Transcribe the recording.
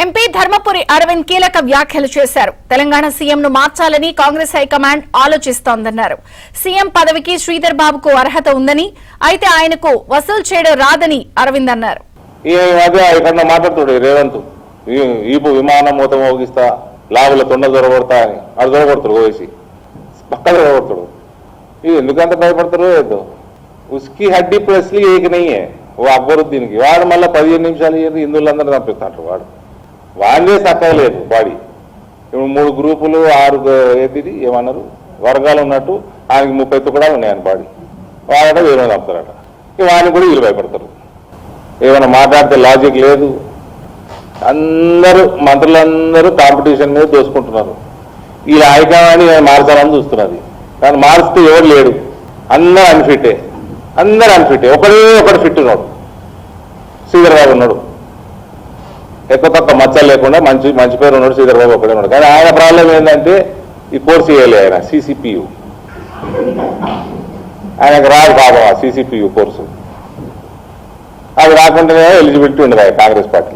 MP Dharmapuri Arvind కీలక వ్యాఖ్యలు చేశారు. తెలంగాణ సీఎంను మార్చాలని కాంగ్రెస్ హైకమాండ్ ఆలోచిస్తోందన్నారు. సీఎం పదవికి శ్రీధర్ బాబుకు అర్హత ఉందని, అయితే ఆయనకు వసూలు చేయడం రాదని అరవింద్ అన్నారు. మాట్లాడుతాడు రేవంత్ ఈపు విమానం మూత మోగిస్తా లాభుల తొండ దొరకొడతా అని అది దొరకొడతాడు ఓవేసి పక్కన దొరకొడతాడు. ఇది ఎందుకంత భయపడతారు ఏదో ఉస్కి హడ్డీ ప్రెస్లీ ఏకనయ్యే ఓ అక్బరుద్దీన్కి వాడు మళ్ళీ 15 నిమిషాలు హిందువులందరూ చంపిస్తాడు. వాడే చక్కగా లేదు బాడీ. ఇప్పుడు 3 గ్రూపులు 6 ఏమన్నారు వర్గాలు ఉన్నట్టు ఆయనకి 30 తుకడాలు ఉన్నాయని బాడీ. వాడట వీరు చంపుతారట. వాడిని కూడా వీళ్ళు భయపడతారు. ఏమైనా మాట్లాడితే లాజిక్ లేదు. అందరూ మంత్రులందరూ కాంపిటీషన్ మీద దోసుకుంటున్నారు. ఈ హైకమాండ్ మార్చాలని చూస్తున్నది. కానీ మార్చితే ఎవరు లేడు. అందరూ అన్ఫిట్టే. ఒకడు ఫిట్ ఉన్నాడు. శ్రీధర్ బాబు ఉన్నాడు. ఎక్కువ తక్కువ మచ్చలు లేకుండా మంచి పేరు ఉన్నాడు. శ్రీధర్ బాబు ఒకడే ఉన్నాడు. కానీ ఆయన ప్రాబ్లం ఏంటంటే ఈ కోర్సు వేయాలి. ఆయన సిసిపియు ఆయనకు రాదు పాపం. సిసిపియు కోర్సు అది రాకుండానే ఎలిజిబిలిటీ ఉండదు కాంగ్రెస్ పార్టీ.